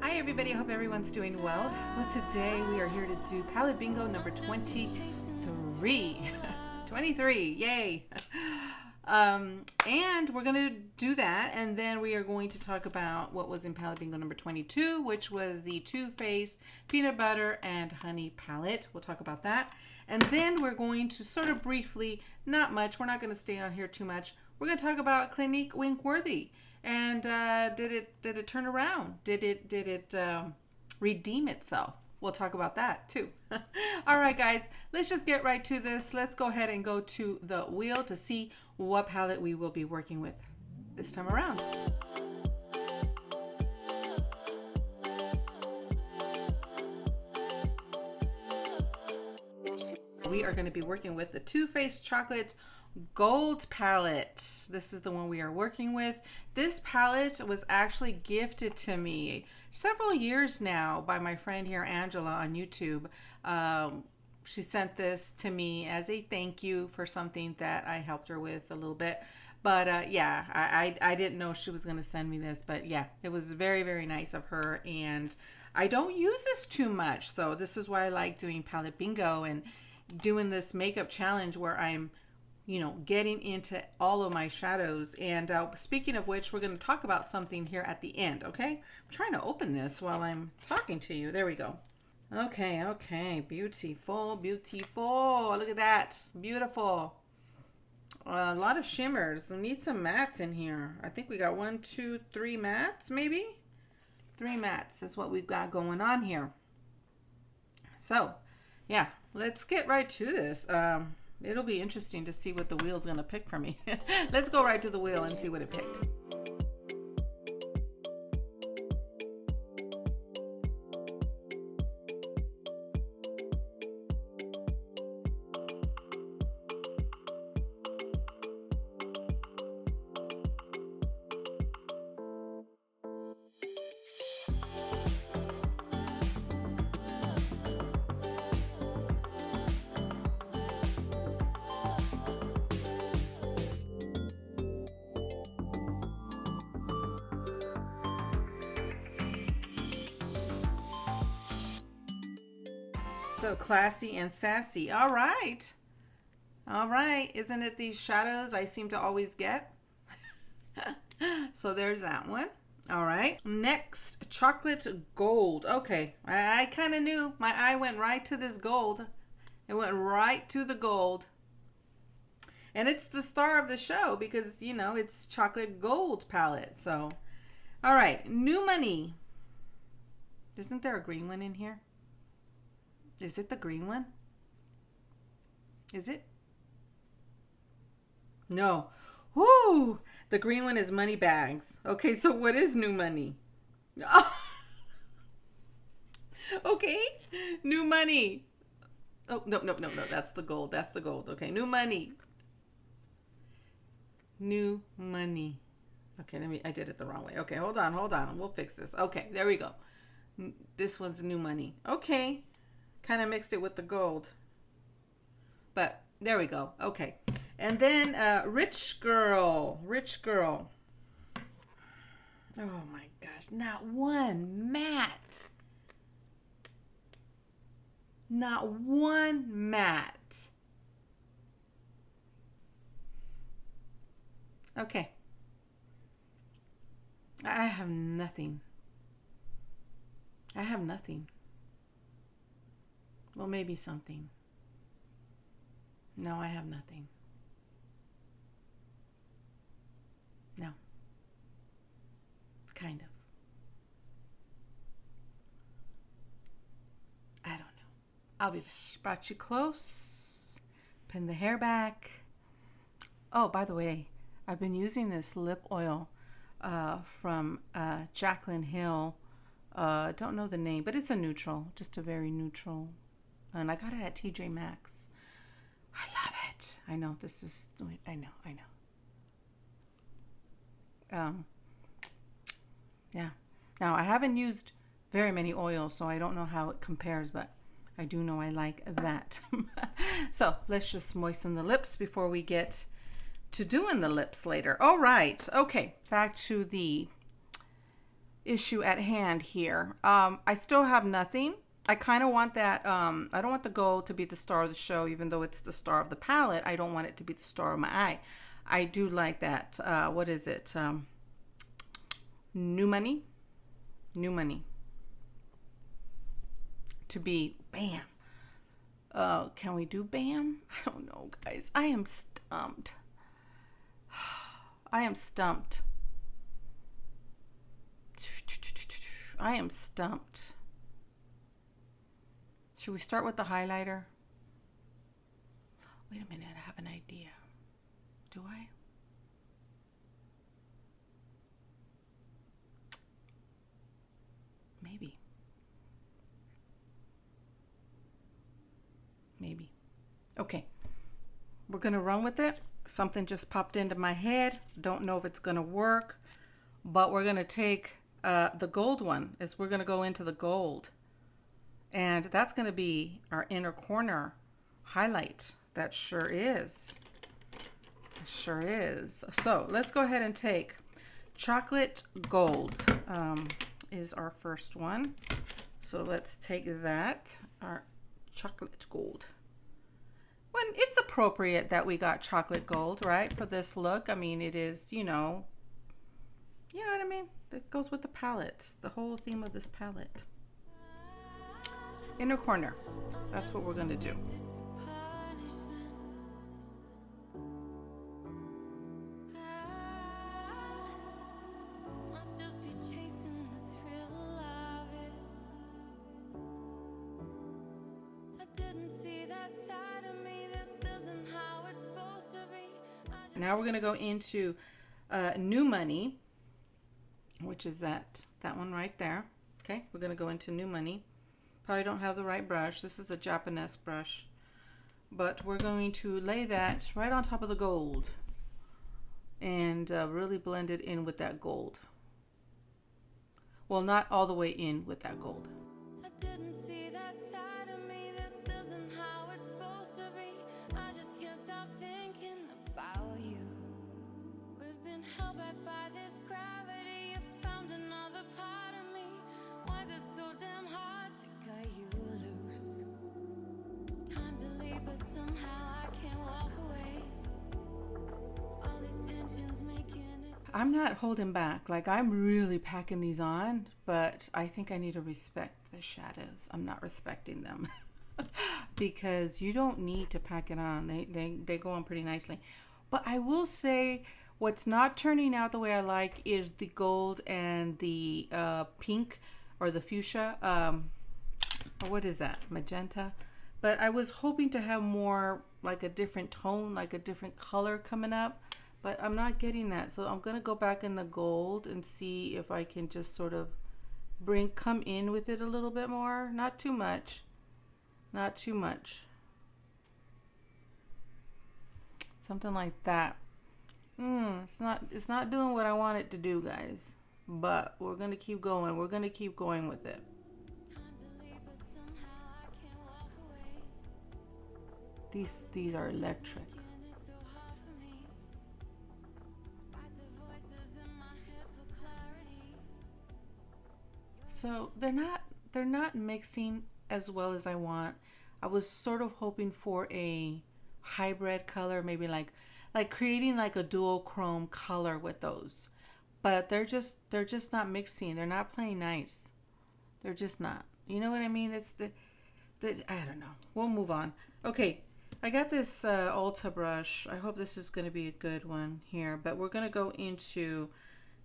Hi everybody, I hope everyone's doing well. Well, today we are here to do palette bingo number 23. 23, yay! And we're going to do that, and then we are going to talk about what was in palette bingo number 22, which was the Too Faced peanut butter and honey palette. We'll talk about that. And then we're going to sort of briefly, not much, we're not going to stay on here too much. We're going to talk about Clinique Winkworthy. And did it turn around? Did it redeem itself? We'll talk about that too. All right, guys, let's just get right to this. Let's go ahead and go to the wheel to see what palette we will be working with this time around. We are going to be working with the Too Faced Chocolate Gold palette. This is the one we are working with. This palette was actually gifted to me several years now by my friend here, Angela, on YouTube. She sent this to me as a thank you for something that I helped her with a little bit. But yeah, I didn't know she was going to send me this, but yeah, it was very, very nice of her. And I don't use this too much, so this is why I like doing palette bingo and doing this makeup challenge where I'm, you know, getting into all of my shadows. And speaking of which, we're going to talk about something here at the end, okay? I'm trying to open this while I'm talking to you. There we go. Okay, beautiful, beautiful. Look at that, beautiful. A lot of shimmers. We need some mattes in here. I think we got 1, 2, 3 mattes, maybe? 3 mattes is what we've got going on here. So, yeah, let's get right to this. It'll be interesting to see what the wheel's gonna pick for me. Let's go right to the wheel and see what it picked. So classy and sassy. All right. Isn't it these shadows I seem to always get? So there's that one. All right. Next, chocolate gold. Okay. I kind of knew. My eye went right to this gold. It went right to the gold. And it's the star of the show because, you know, it's chocolate gold palette. So, all right. New Money. Isn't there a green one in here? Is it the green one? Is it? No. Woo! The green one is Money Bags. Okay, so what is New Money? Oh. Okay. New Money. Oh, no. That's the gold. That's the gold. Okay, New Money. New Money. Okay, I did it the wrong way. Okay, hold on. We'll fix this. Okay, there we go. This one's New Money. Okay. Kind of mixed it with the gold. But there we go. Okay. And then Rich Girl. Oh my gosh. Not one matte. Not one matte. Okay. I have nothing. Well, maybe something. No, I have nothing. No. Kind of. I don't know. I'll be back. Brought you close. Pin the hair back. Oh, by the way, I've been using this lip oil from Jaclyn Hill. Don't know the name, but it's a neutral. Just a very neutral. And I got it at TJ Maxx. I love it. I know this is, I know. Yeah. Now, I haven't used very many oils, so I don't know how it compares, but I do know I like that. So let's just moisten the lips before we get to doing the lips later. All right. Okay. Back to the issue at hand here. I still have nothing. I kind of want that. I don't want the gold to be the star of the show, even though it's the star of the palette. I don't want it to be the star of my eye. I do like that. What is it? New Money. New Money. To be bam. Can we do bam? I don't know, guys. I am stumped. I am stumped. I am stumped. Should we start with the highlighter? Wait a minute, I have an idea. Do I? Maybe. Maybe. Okay. We're going to run with it. Something just popped into my head. Don't know if it's going to work, but we're going to take the gold one. We're going to go into the gold. And that's going to be our inner corner highlight. That sure is. It sure is. So let's go ahead and take chocolate gold is our first one. So let's take that, our chocolate gold. When it's appropriate that we got chocolate gold, right, for this look. I mean, it is, you know what I mean? It goes with the palette, the whole theme of this palette. Inner corner. That's what we're going to do. Now we're going to go into New Money, which is that one right there. Okay, we're going to go into New Money. Probably don't have the right brush. This is a Japanese brush. But we're going to lay that right on top of the gold and really blend it in with that gold. Well, not all the way in with that gold. I didn't see that side of me. This isn't how it's supposed to be. I just can't stop thinking about you. We've been held back by this gravity. You found another part of me. Why is it so damn hard to cut you loose? It's time to leave, but somehow I can't walk away. All these tensions making it. I'm not holding back. Like, I'm really packing these on, but I think I need to respect the shadows. I'm not respecting them because you don't need to pack it on. They go on pretty nicely. But I will say what's not turning out the way I like is the gold and the pink or the fuchsia. Or what is that? Magenta. But I was hoping to have more like a different tone, like a different color coming up. But I'm not getting that. So I'm going to go back in the gold and see if I can just sort of come in with it a little bit more. Not too much. Not too much. Something like that. It's not doing what I want it to do, guys. But we're going to keep going. We're going to keep going with it. These are electric. So they're not mixing as well as I want. I was sort of hoping for a hybrid color, maybe like creating like a duochrome color with those. But they're just not mixing. They're not playing nice. They're just not. You know what I mean? It's the I don't know. We'll move on. Okay, I got this Ulta brush. I hope this is going to be a good one here. But we're going to go into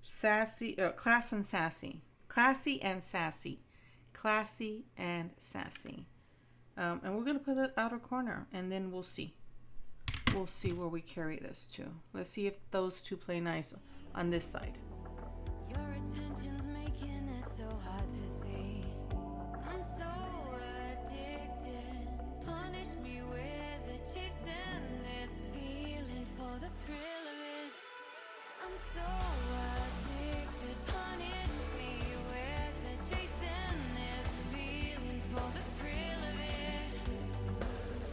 Classy and Sassy. Classy and Sassy. Classy and Sassy. And we're going to put it outer corner, and then we'll see. We'll see where we carry this to. Let's see if those two play nice on this side. Your attention's making it so hard to see. I'm so addicted. Punish me with it, chasing this feeling for the thrill of it. I'm so addicted. Punish me with it, chasing this feeling for the thrill of it.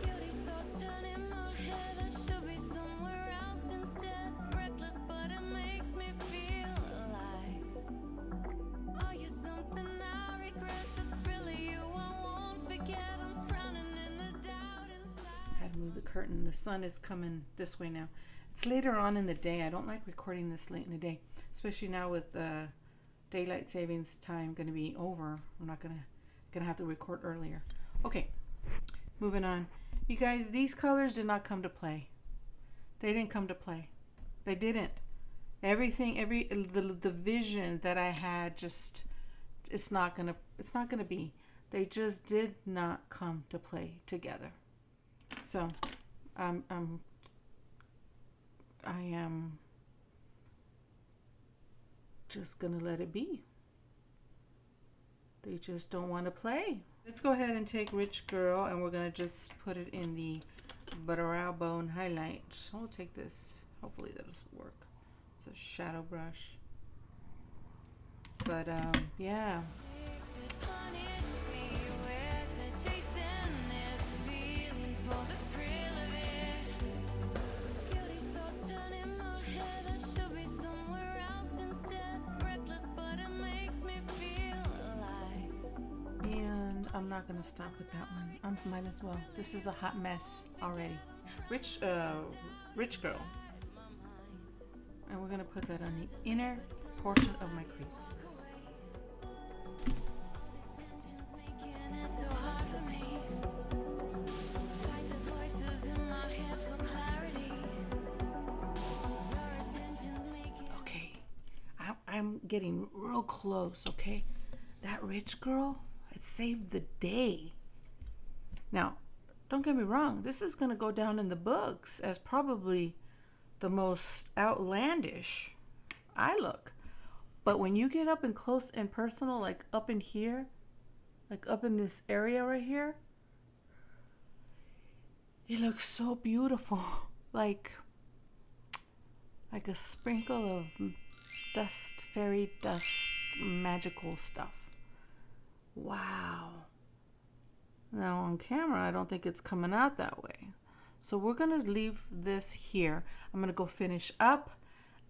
Guilty thoughts turn in my head. I should be somewhere else instead. curtain. The sun is coming this way now. It's later on in the day. I don't like recording this late in the day, especially now with daylight savings time going to be over. I'm not gonna have to record earlier. Okay, moving on. You guys, these colors did not come to play. They didn't come to play. They didn't. Everything, the vision that I had, just it's not gonna be. They just did not come to play together. So, I am just gonna let it be. They just don't want to play. Let's go ahead and take Rich Girl, and we're gonna just put it in the brow bone highlight. I'll take this. Hopefully that'll work. It's a shadow brush. But yeah. I'm not gonna stop with that one. I might as well. This is a hot mess already. Rich Girl. And we're gonna put that on the inner portion of my crease. Okay, I'm getting real close, okay? That Rich Girl, it saved the day. Now, don't get me wrong, this is going to go down in the books as probably the most outlandish eye look. But when you get up and close and personal, like up in here, like up in this area right here, it looks so beautiful. Like a sprinkle of dust, fairy dust, magical stuff. Wow. Now on camera, I don't think it's coming out that way. So we're going to leave this here. I'm going to go finish up,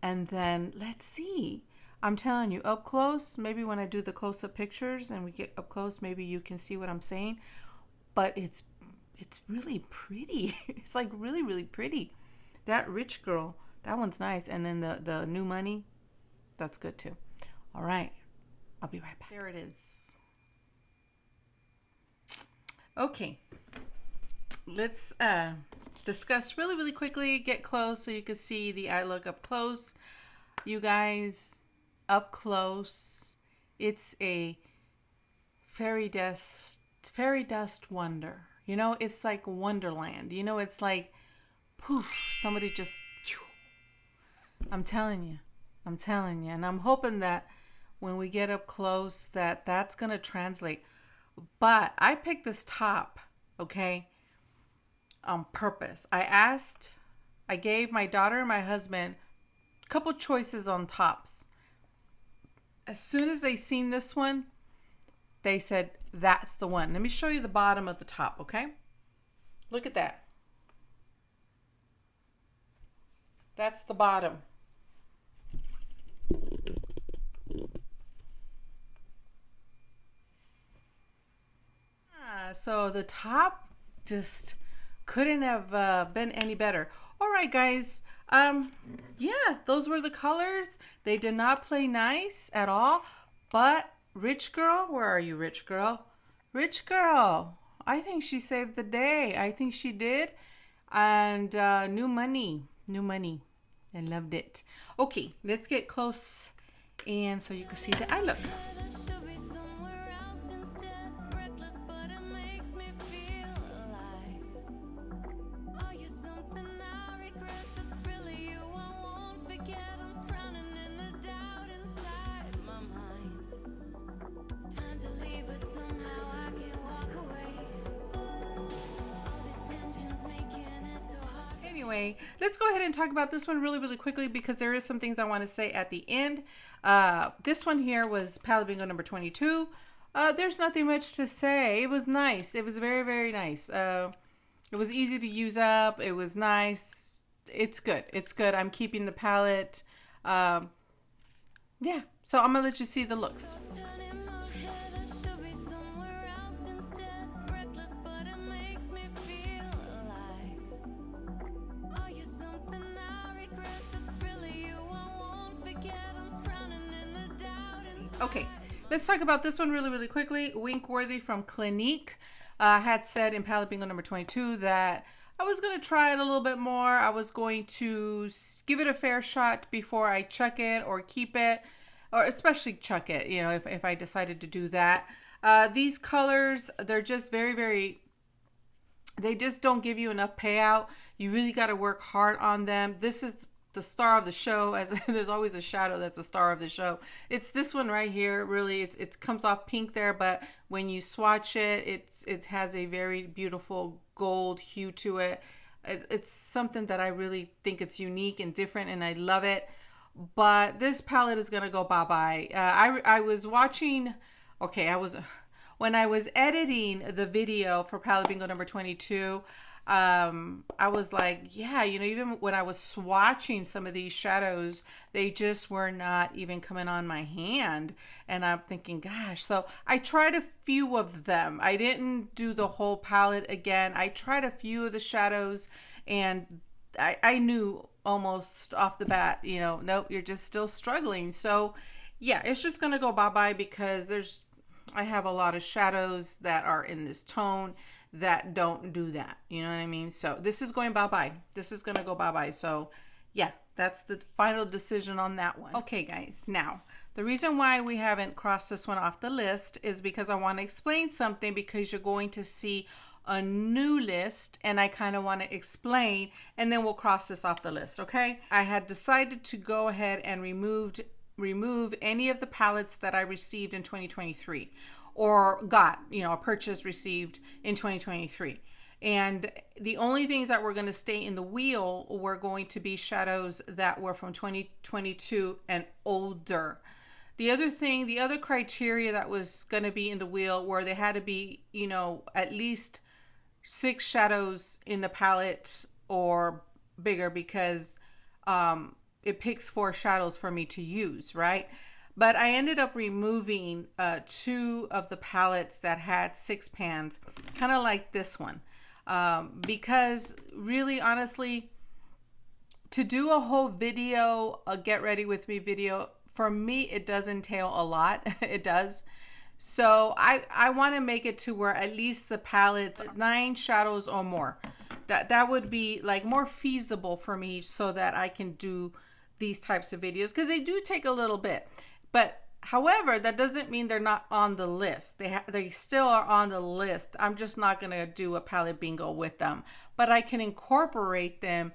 and then let's see. I'm telling you, up close, maybe when I do the close-up pictures and we get up close, maybe you can see what I'm saying. But it's really pretty. It's like really, really pretty. That Rich Girl, that one's nice. And then the New Money, that's good too. All right. I'll be right back. There it is. Okay, let's discuss really, really quickly, get close so you can see the eye look up close. You guys, up close, it's a fairy dust wonder. You know, it's like Wonderland. You know, it's like, poof, somebody just, I'm telling you. And I'm hoping that when we get up close, that's going to translate. But I picked this top, okay, on purpose. I gave my daughter and my husband a couple choices on tops. As soon as they seen this one, they said, that's the one. Let me show you the bottom of the top, okay? Look at that. That's the bottom. So the top just couldn't have been any better. All right, guys. Yeah, those were the colors. They did not play nice at all. But Rich Girl, where are you, Rich Girl? Rich Girl, I think she saved the day. I think she did. And New Money. I loved it. Okay, let's get close, and so you can see the eye look. Anyway, let's go ahead and talk about this one really, really quickly because there is some things I want to say at the end. This one here was palette bingo number 22. There's nothing much to say. It was nice. It was very, very nice. It was easy to use up. It was nice. It's good. It's good. I'm keeping the palette. Yeah. So I'm going to let you see the looks. Okay, let's talk about this one really quickly. Winkworthy from Clinique. Had said in palette bingo number 22 that I was going to try it a little bit more. I was going to give it a fair shot before I chuck it or keep it, or especially chuck it, you know, if I decided to do that. These colors, they're just very, they just don't give you enough payout. You really got to work hard on them. This is the star of the show, as there's always a shadow that's a star of the show. It's this one right here. Really, it comes off pink there, but when you swatch it, it has a very beautiful gold hue to it. It's something that I really think it's unique and different, and I love it. But this palette is gonna go bye-bye. I was watching, when I was editing the video for palette bingo number 22, I was like, yeah, you know, even when I was swatching some of these shadows, they just were not even coming on my hand. And I'm thinking, gosh, so I tried a few of them. I didn't do the whole palette again. I tried a few of the shadows, and I knew almost off the bat, you know, nope, you're just still struggling. So yeah, it's just gonna go bye-bye, because I have a lot of shadows that are in this tone that don't do that. You know what I mean? So this is going bye-bye. This is going to go bye-bye. So yeah, that's the final decision on that one. Okay, guys. Now, the reason why we haven't crossed this one off the list is because I want to explain something, because you're going to see a new list, and I kind of want to explain, and then we'll cross this off the list, okay? I had decided to go ahead and remove any of the palettes that I received in 2023, or got, you know, a purchase received in 2023. And the only things that were going to stay in the wheel were going to be shadows that were from 2022 and older. The other criteria that was going to be in the wheel were they had to be, you know, at least 6 shadows in the palette or bigger, because it picks 4 shadows for me to use, right? But I ended up removing 2 of the palettes that had 6 pans, kind of like this one, because really, honestly, to do a whole video, a get ready with me video, for me, it does entail a lot. It does. So I want to make it to where at least the palettes, 9 shadows or more. That would be like more feasible for me, so that I can do these types of videos, because they do take a little bit. But however, that doesn't mean they're not on the list. They still are on the list. I'm just not going to do a palette bingo with them, but I can incorporate them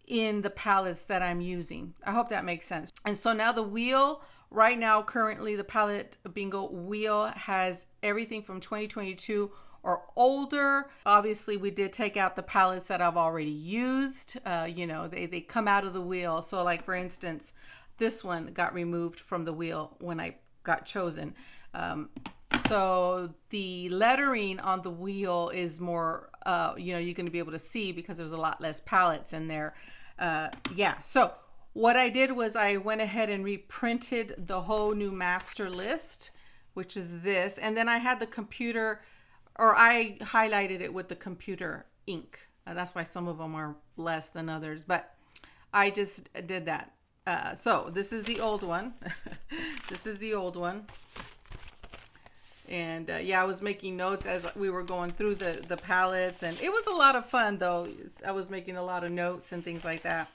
in the palettes that I'm using. I hope that makes sense. And so now the wheel, right now, currently the palette bingo wheel has everything from 2022 or older. Obviously, we did take out the palettes that I've already used. You know, they come out of the wheel. So like, for instance, this one got removed from the wheel when I got chosen. So the lettering on the wheel is more, you know, you're going to be able to see, because there's a lot less palettes in there. Yeah, so what I did was I went ahead and reprinted the whole new master list, which is this. And then I had the computer, or I highlighted it with the computer ink. That's why some of them are less than others, but I just did that. So this is the old one. This is the old one. And yeah, I was making notes as we were going through the palettes, and it was a lot of fun though. I was making a lot of notes and things like that.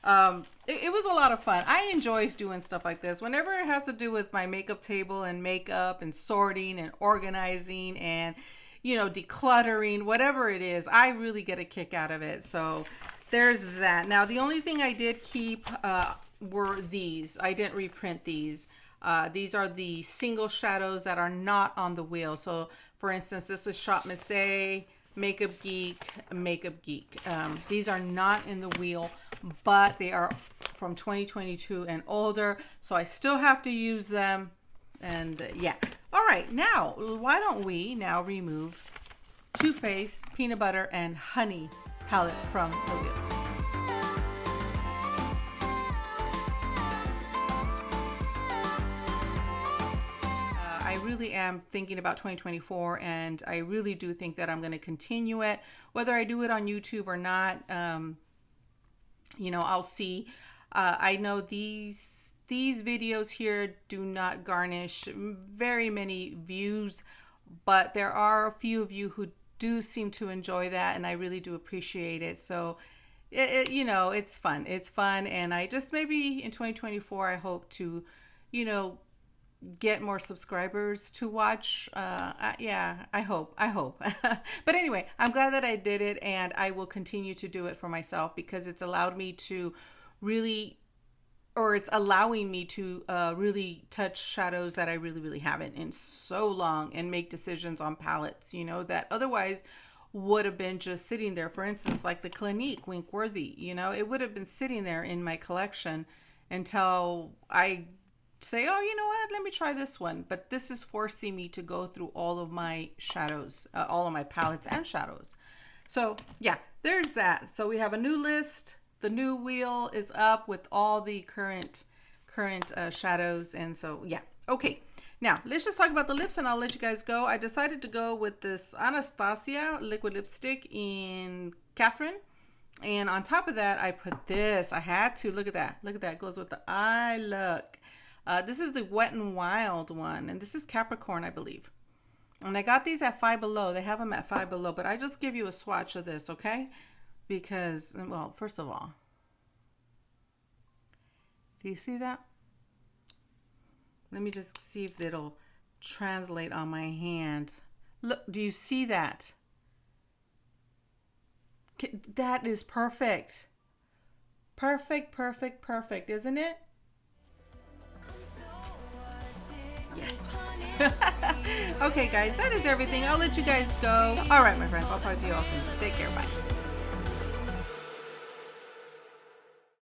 It was a lot of fun. I enjoy doing stuff like this. Whenever it has to do with my makeup table and makeup and sorting and organizing and, you know, decluttering, whatever it is, I really get a kick out of it. So there's that. Now, the only thing I did keep were these. I didn't reprint these. These are the single shadows that are not on the wheel. So, for instance, this is Shop Missy, Makeup Geek. These are not in the wheel, but they are from 2022 and older. So I still have to use them. And yeah. All right. Now, why don't we now remove Too Faced Peanut Butter and Honey palette from the wheel. I really am thinking about 2024, and I really do think that I'm going to continue it, whether I do it on YouTube or not. You know, I'll see. I know these videos here do not garnish very many views, but there are a few of you who do seem to enjoy that, and I really do appreciate it. So you know, it's fun. It's fun, and I just, maybe in 2024 I hope to, you know, get more subscribers to watch. Yeah, I hope. But anyway, I'm glad that I did it, and I will continue to do it for myself because it's allowed me to really, or it's allowing me to really touch shadows that I really haven't in so long, and make decisions on palettes, you know, that otherwise would have been just sitting there. For instance, like the Clinique Winkworthy, you know, it would have been sitting there in my collection until I say, oh, you know what, let me try this one. But this is forcing me to go through all of my shadows, all of my palettes and shadows. So yeah, there's that. So we have a new list. The new wheel is up with all the current shadows. And so yeah, okay. Now, let's just talk about the lips and I'll let you guys go. I decided to go with this Anastasia liquid lipstick in Catherine. And on top of that, I put this. I had to. Look at that. Look at that. It goes with the eye look. This is the Wet n Wild one. And this is Capricorn, I believe. And I got these at Five Below. They have them at Five Below. But I just give you a swatch of this, okay? Because, well, first of all, do you see that? Let me just see if it'll translate on my hand. Look, do you see that? That is perfect. Perfect, isn't it? Yes. Okay, guys, that is everything. I'll let you guys go. All right, my friends, I'll talk to you all soon. Take care. Bye.